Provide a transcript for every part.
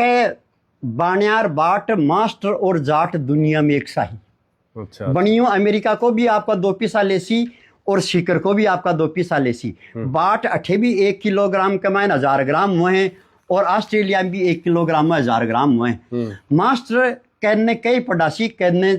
के बानियार बाट मास्टर और जाट दुनिया में एक साही। अच्छा। बनियो अमेरिका को भी आपका 2 पीसा लेसी और सीकर को भी आपका 2 पीसा लेसी। बाट अठे भी 1 किलोग्राम कमाए 1000 ग्राम हुए, और ऑस्ट्रेलिया में भी 1 किलोग्राम में 1000 ग्राम हुए। मास्टर कहने कई पढ़ासी कहने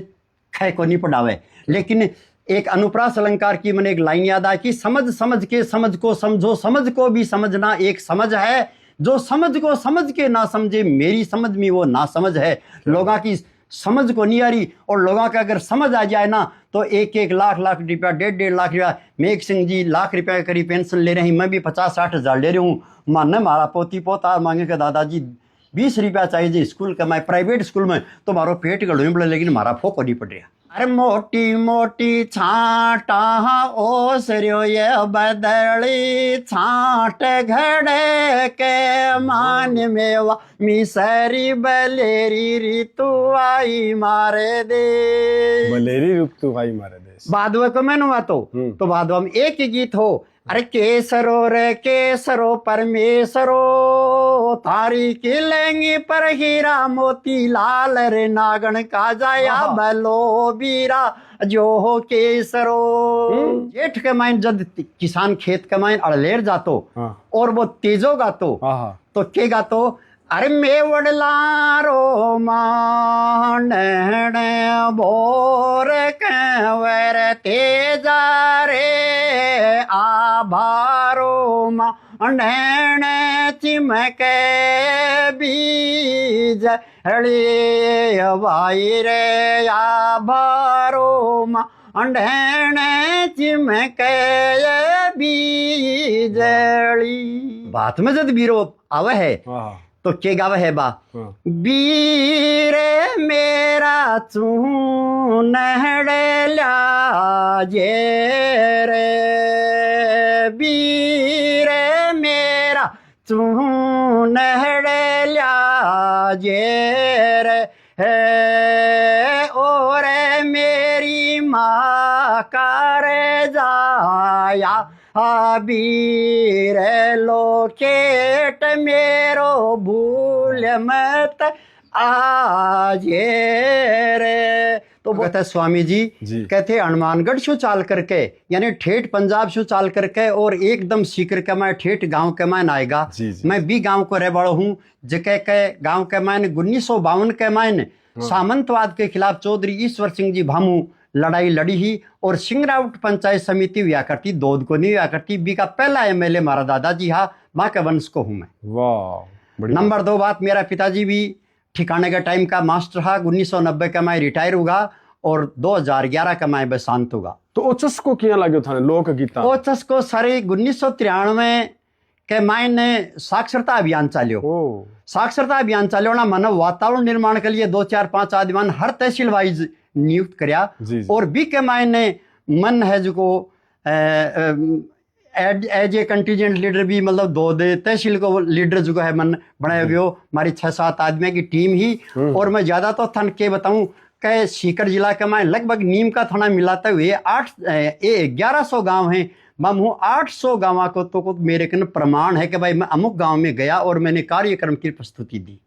खे को नहीं पढ़ावे, लेकिन एक अनुप्रास अलंकार की मैंने एक लाइन याद आई कि समझ समझ के समझ को समझो, समझ को भी समझना एक समझ है, जो समझ को समझ के ना समझे मेरी समझ में वो ना समझ है। लोगों की समझ को नहीं आ रही, और लोगों का अगर समझ आ जाए ना तो 1-1 लाख रुपया 1.5 लाख रुपया। मेघ सिंह जी लाख रुपया का करीब पेंशन ले रहे हैं, मैं भी 50-60 हज़ार ले रही हूँ। माने मारा पोती पोता मांगे के दादाजी 20 रुपया चाहिए जी स्कूल का, मैं प्राइवेट स्कूल में तो मारो पेट गड़ोई पड़े, लेकिन मारा फोको नहीं पड़ रहा। अरे मोटी मोटी छाटा ओसरियो ये बदली छाट घड़े के मान मेवा मिसरी बलेरी ऋतु आई मारे दे। बलेरी ऋतु आई मारे दे भादवा को मैंने तो भादवा में एक ही गीत हो, अरे केसरो रे केसरो परमेसरो तारी की लेंगी पर हीरा मोती लाल रे नागन का जाया बलो बीरा जो हो केसरो। जेठ के माइन जब किसान खेत के माइन अड़लेर जातो और वो तेजो गातो तो के गातो, अरे मेवड़लारो मान बोर कंवर तेजा रे आभारो मांडण चिमके बीज हड़े भाई रे आभारो मांडण चिमके बीजली। बात में जद बीरो आवे है तो के गावे है बा, बीरे मेरा चून ला जे रे, बीरे मेरा चून ला जे रे है, और मेरी माँ कर जाया बीर लोकेट मेरो भूल मत आज रे। तो कहते हैं स्वामी जी कहते हनुमानगढ़ शो चाल करके यानी ठेठ पंजाब शो चाल करके और एकदम सीकर के मैं ठेठ गांव के मैन आएगा। मैं भी गांव को रह बड़ो हूँ, जके के गांव के मैन 1952 के मैन सामंतवाद के खिलाफ चौधरी ईश्वर सिंह जी भामू लड़ाई लड़ी ही, और सिंगराउट पंचायत समिति हुआ करती, दूध को नहीं हुआ करती। बी का पहला एमएलए मारा दादाजी हा, माँ के वंश को हूँ मैं। वाह। नंबर 2 बात, मेरा पिताजी भी ठिकाने के टाइम का मास्टर हा। 1990 का मैं रिटायर होगा और 2011 का मैं बेसांत होगा। तो ओचस को क्या लगे था लोक गीता? ओचस को सारे 1993 के मायने साक्षरता अभियान चालियो। साक्षरता अभियान चालियो ना मानव वातावरण निर्माण के लिए 2-4-5 आदमी हर तहसील वाइज नियुक्त करया, और बी के मायने मन है जो को एज ए कंटीजेंट लीडर भी मतलब 2 दे तहसील को लीडर जो है मन बनाया गयो। हमारी 6-7 आदमी की टीम ही, और मैं ज्यादा तो थन के बताऊं कि सीकर जिला के मायने लगभग नीम का थाना मिलाते हुए 1100 गांव हैं। मैं 800 गाँव को मेरे कन प्रमाण है कि भाई मैं अमुक गांव में गया और मैंने कार्यक्रम की प्रस्तुति दी।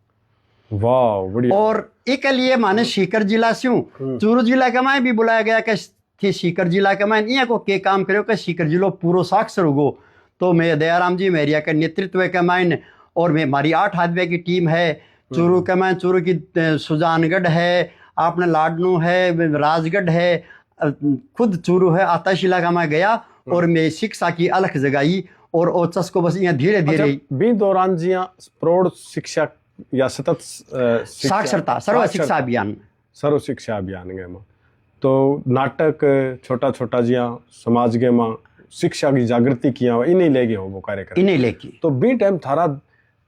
वाह बढ़िया। और एक लिए माने सीकर जिला से हूँ, चूरू जिला के माए भी बुलाया गया कि सीकर जिला के माए इं को के काम करो कि सीकर जिलो पूरा साक्षर होगो। तो मैं दयाराम जी मेरिया के नेतृत्व के मायन, और मैं हमारी 8 आदमी की टीम है। चूरू के मायन चूरू की सुजानगढ़ है, आपने लाडनू है, राजगढ़ है, खुद चूरू है, आताशिला का मैं गया और मैं शिक्षा की अलग जगाई। और ओचस को बस यहाँ धीरे धीरे भी दौरान जी प्रौढ़ शिक्षा या सतत साक्षरता सर्व शिक्षा अभियान गए मां तो नाटक छोटा छोटा जिया समाज के मां शिक्षा की जागृति किया इन्हीं लेके हो वो कार्यक्रम इन्हीं लेके। तो बी टाइम थारा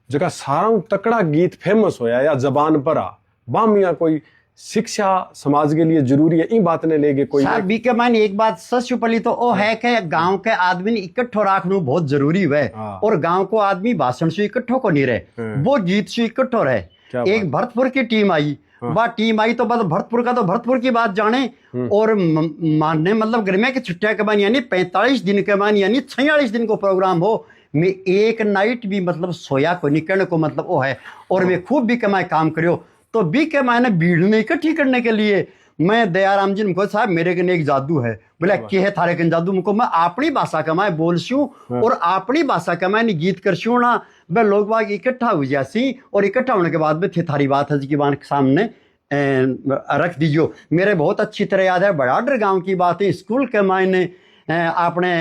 जगह सारा तकड़ा गीत फेमस होया या जबान पर आ बामिया कोई शिक्षा समाज के लिए जरूरी है इन बात ने लेके कोई सर बी के मायने एक बात सच पली तो वो है कि गांव के आदमी ने इकट्ठो रखना बहुत जरूरी है। और गांव को आदमी भाषण से इकट्ठो को नहीं रहे, वो गीत से इकट्ठो रहे। एक भरतपुर की टीम आई, वह टीम आई तो बस भरतपुर का तो भरतपुर की बात जाने। और मानने मतलब गर्मिया की छुट्टियां के बाद यानी 45 दिन के बाद यानी 46 दिन को प्रोग्राम हो। मैं एक नाइट भी मतलब सोया को निकलने को मतलब वो है। और मैं खूब भी कमाए काम करियो तो भी के मैंने भीड़ नहीं इकट्ठी करने के लिए मैं दयाराम जी को साहब मेरे कने एक जादू है। बोले के है थारे कने जादू? मुझको मैं अपनी भाषा कमाए बोलसूँ और अपनी भाषा कमाए नहीं गीत करसूँ ना वह लोग बाग इकट्ठा हो जासी और इकट्ठा होने के बाद में थे थारी बात है की बात सामने रख दीजियो। मेरे बहुत अच्छी तरह याद है बड़ाडर गांव की बात है। स्कूल के मायने अपने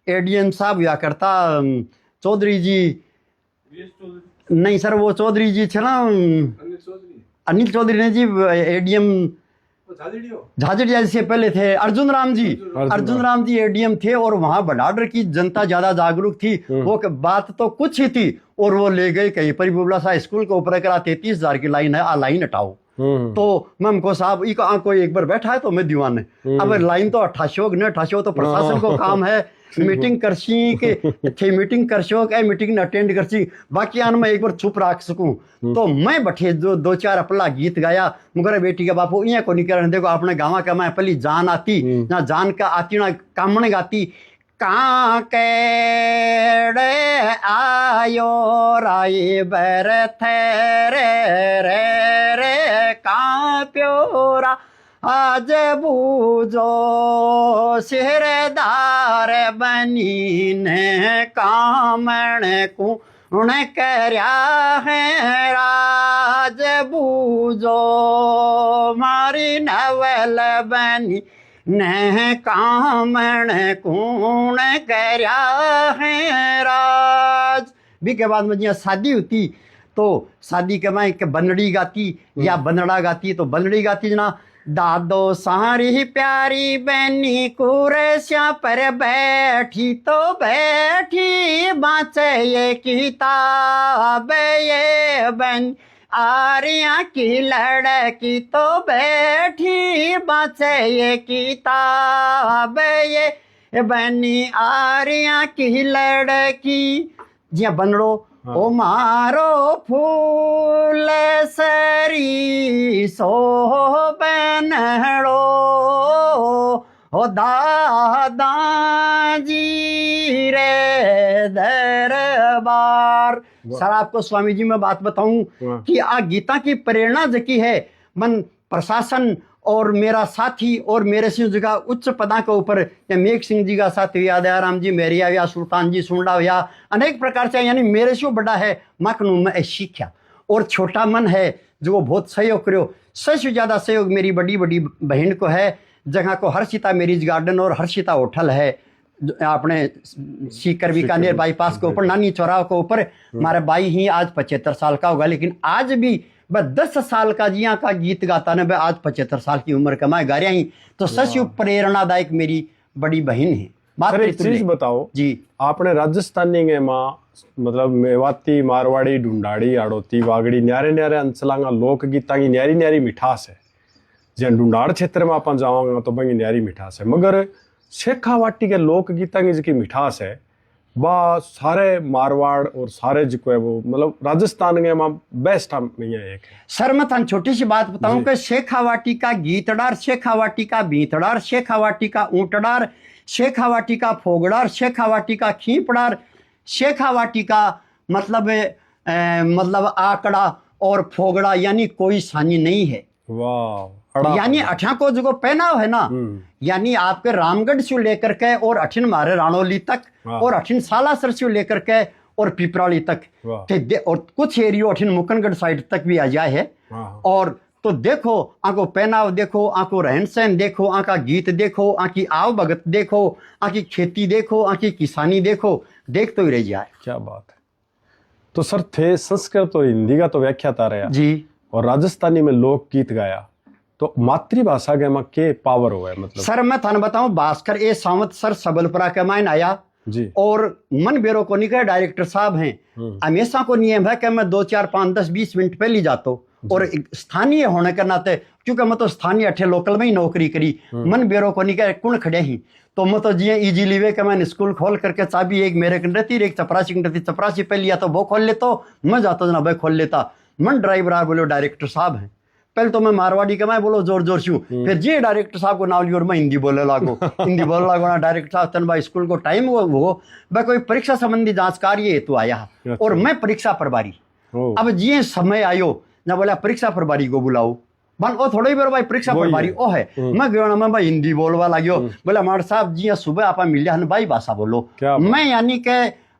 एडीएम साहब या करता चौधरी जी नहीं सर वो चौधरी जी थे ना अनिल चौधरी ने जी एडीएम झाझड़िया से पहले थे अर्जुन राम जी एडीएम थे और वहां बड़ाडर की जनता ज्यादा जागरूक थी। वो बात तो कुछ ही थी और वो ले गए कहीं पर बुबला साहब स्कूल के ऊपर करा 33,000 की लाइन है आ लाइन हटाओ। तो मैं हमको साहब कोई एक बार बैठा है तो मैं दीवान है अब लाइन तो 88 न 88 तो प्रशासन को काम है मीटिंग करसी के थे मीटिंग करशो के मीटिंग अटेंड करसी बाकी आन मैं एक बार चुप रख सकूं। तो मैं बैठे दो चार अपना गीत गाया मुगर बेटी का बापू इं को नहीं कर देखो अपने गाँव का मैं पहली जान आती ना जान का आती ना कामण गाती का केड़े आयो राई बर थे रे रे का प्योरा आज बूझो सिरदार बनी ने कामण को उन करया है राज बूझो मारी नवल बनी ने कामण कूण करया है राज। भी के बाद में शादी होती तो शादी के मैं बनड़ी गाती या बनड़ा गाती तो बनड़ी गाती जना दादो सारी प्यारी बहनी कुरसिया पर बैठी तो बैठी बाँचे ये किताब ये बन आर्या की लड़की तो बैठी बाँचे ये किताब ये बनी आर्या की लड़की जिया बनड़ो ओ मारो फूल सरी सो बनड़ो ओ दादा जी रे दरबार। सर आपको स्वामी जी मैं बात बताऊं कि आ गीता की प्रेरणा जकी है मन प्रशासन और मेरा साथी और मेरे सिंह जी का उच्च पदा के ऊपर मेघ सिंह जी का साथी या दयाराम जी मेरिया या सुल्तान जी सुंडा या अनेक प्रकार से यानी मेरे से बड़ा है मखनू में सीखा और छोटा मन है जो बहुत सहयोग करो। सबसे ज़्यादा सहयोग मेरी बड़ी बड़ी बहन को है जगह को हर्षिता मैरिज गार्डन और हर्षिता होटल है अपने सीकर बीकानेर बाईपास के ऊपर नानी चौराहे के ऊपर। हमारे भाई ही आज 75 साल का होगा लेकिन आज भी वह 10 साल का जिया का गीत गाता ने वह आज 75 साल की उम्र का मैं गा रहा ही तो सच प्रेरणादायक मेरी बड़ी बहन है। सर एक चीज बताओ जी आपने राजस्थानी के माँ मतलब मेवाती मारवाड़ी ढूंढाड़ी आड़ोती वागड़ी न्यारे न्यारे अंचलांगा लोक गीता की न्यारी न्यारी मिठास है जे ढूंढाड़ क्षेत्र में अपन जावांगा तो बंगी न्यारी मिठास है मगर शेखावाटी के लोक गीता की जी मिठास है बा सारे मारवाड़ और सारे जो है वो मतलब राजस्थान के मां बेस्ट में एक है। सर मैं थान छोटी सी बात बताऊं कि शेखावाटी का गीतड़ार शेखावाटी का बीतड़ार शेखावाटी का ऊंटड़ार शेखावाटी का फोगड़ार शेखावाटी का खींपड़ार शेखावाटी का मतलब मतलब आकड़ा और फोगड़ा यानी कोई सानी नहीं है। वाह यानी अठा को जो पहनाव है ना यानी आपके रामगढ़ से लेकर के और अठिन मारे राणोली तक और अठिन सालासर से लेकर के और पिपराली तक और कुछ एरियो अठिन मुकनगढ़ साइड तक भी आ जाए है। और तो देखो आंको पहनाव देखो आंको रहन सहन देखो आंका गीत देखो आंकी आव भगत देखो आंकी खेती देखो आंकी किसानी देखो देख तो ही रह जाए। क्या बात है। तो सर थे संस्कृत और हिंदी का तो व्याख्याता रहा जी और राजस्थानी में लोक गीत गाया तो मातृभाषा के में के पावर हुआ है मतलब। सर मैं थाने बताऊं भास्कर ए सावंत सर सबलपुरा के मायन आया जी और मन बेरो को नहीं डायरेक्टर साहब हैं हमेशा को नियम है कि मैं 2 4 5 10 20 मिनट पहले जाता हूँ और स्थानीय होने के नाते क्योंकि मैं तो स्थानीय अठे लोकल में ही नौकरी करी मन बेरो को नहीं कुण खड़े ही तो मैं तो जी इजीली वे के मैंने स्कूल खोल करके चाबी एक मेरे कंडती एक चपरासी कंडती चपरासी पे लिया तो वो खोल लेता मैं जाता ना भाई खोल लेता मन ड्राइवर बोलो डायरेक्टर साहब हैं पहले तो मैं मारवाड़ी का मैं बोलो जोर जोर छू, फिर जे डायरेक्टर साहब को नाम लियो और मैं हिंदी बोलने लागो। हिंदी बोलने लागो ना, डायरेक्टर साहब तन भाई स्कूल को टाइम वो मैं कोई परीक्षा संबंधी जांच कार्य हेतु आया और मैं परीक्षा प्रभारी। अब जी समय आयो ना बोला परीक्षा प्रभारी को बुलाओ, बन ओ थोड़ी बार भाई परीक्षा प्रभारी ओ है, मैं गयो ना मैं भाई हिंदी बोलवा लाग्यो। बोला मार साहब जी सुबह आप मिलिया हन भाई भाषा बोलो। मैं यानी के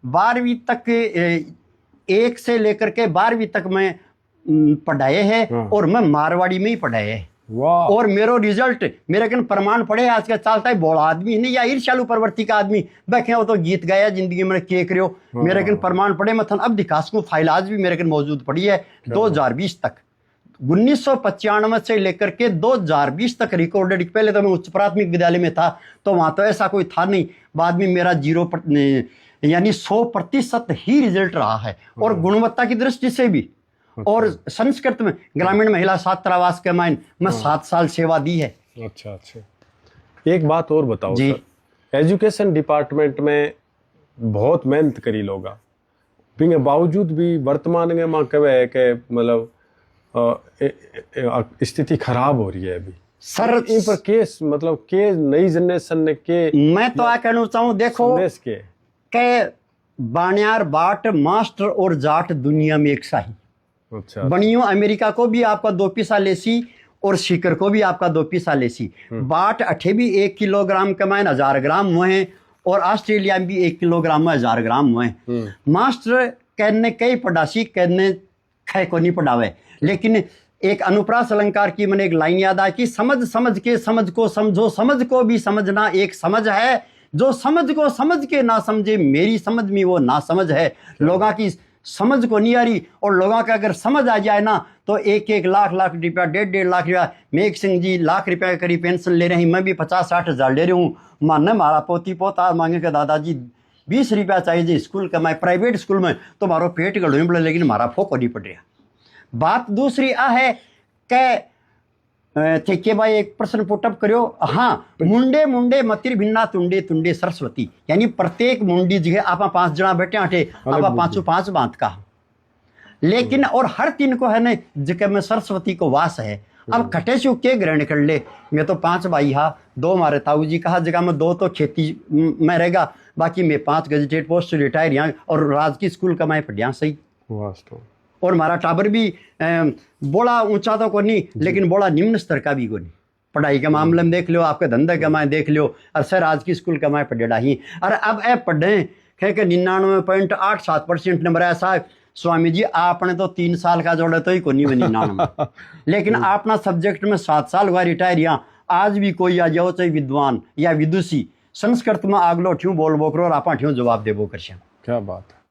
12वीं तक 1 से लेकर के 12वीं तक मैं पढ़ाए हैं और मैं मारवाड़ी में ही पढ़ाए है। और मेरो रिजल्ट मेरे कन प्रमाण पड़े आज का चलता है बड़ा आदमी नहीं या ईर्ष्यालु प्रवृत्ति का आदमी बैठे हो तो गीत गाया जिंदगी में के करो, मेरे कन प्रमाण पड़े मथन अब दिखास को फाइल आज भी मेरे कन मौजूद पड़ी है। 2020 तक 1995 से लेकर के 2020 तक रिकॉर्डेड। पहले तो मैं उच्च प्राथमिक विद्यालय में था तो वहां तो ऐसा कोई था नहीं, बाद में मेरा 0 यानी 100% ही रिजल्ट रहा है और गुणवत्ता की दृष्टि से भी। और संस्कृत में ग्रामीण महिला छात्रावास के माइन मैं 7 साल सेवा दी है। अच्छा अच्छा, एक बात और बताओ जी, एजुकेशन डिपार्टमेंट में बहुत मेहनत करी लोग, बिंगे बावजूद भी वर्तमान में मां कहे है कि मतलब स्थिति खराब हो रही है अभी सर। इन पर केस मतलब के नई जनरेशन ने के मैं तो आ कहना चाहूँ देखो के बानियार बाट मास्टर और जाट दुनिया में एक सा ही। अच्छा, बनियो अमेरिका को भी आपका 2 पैसा लेसी और सीकर को भी आपका 2 पैसा लेसी। बाट अठे भी 1 किलोग्राम कमाए 1000 ग्राम हुए और ऑस्ट्रेलिया में भी 1 किलोग्राम में 1000 ग्राम हुए। मास्टर कहने कई पढ़ासी कहने खे को नहीं पढ़ावे, लेकिन एक अनुप्रास अलंकार की मैंने एक लाइन याद आई कि समझ समझ के समझ को समझो, समझ को भी समझना एक समझ है, जो समझ को समझ के ना समझे मेरी समझ में वो ना समझ है। लोगों की समझ को नहीं आ रही और लोगों का अगर समझ आ जाए ना तो 1-1 लाख रुपया 1.5 लाख रुपया। मेघ सिंह जी लाख रुपया करीब पेंशन ले रहे हैं, मैं भी 50-60 हज़ार ले रही हूँ। मानने मारा पोती पोता मांगे के दादाजी 20 रुपया चाहिए जी स्कूल का, मैं प्राइवेट स्कूल में तो मारो पेट गड़ोई बोले, लेकिन मारा फोको नहीं पड़ रहा। बात दूसरी आ है कि थे के भाई एक प्रश्न पुटअप करो। हाँ, मुंडे मुंडे मतिर भिन्ना तुंडे तुंडे सरस्वती, यानी प्रत्येक मुंडी जगह आप 5 जना बैठे आठे आप 5 बात का, लेकिन और हर 3 को है ना जगह में सरस्वती को वास है। अब खटे से के ग्रहण कर ले, मैं तो 5 भाई हा, 2 मारे ताऊ जी कहा जगह में 2 तो खेती में रहेगा, बाकी मैं 5 गजेटेड पोस्ट से रिटायर यहाँ और राजकीय स्कूल का मैं पढ़िया सही। और हमारा टाबर भी बड़ा ऊंचा तो को नहीं, लेकिन बड़ा निम्न स्तर का भी को नहीं। पढ़ाई के मामले में देख लो, आपके धंधे के माए देख लो, और सर आज की स्कूल के माए पढ़ेड़ा ही। अरे अब ए पढ़े खे के 99.87% नंबर है साहब। स्वामी जी आपने तो 3 साल का जोड़े तो ही को नहीं बनी 99 लेकिन आपना सब्जेक्ट में 7 साल हुआ रिटायर। यहाँ आज भी कोई आ जाओ चाहे विद्वान या विदुषी संस्कृत में आगलो ठ्यूं बोल बोकरो और आप ठ्यूं जवाब देबो कर। क्या बात है।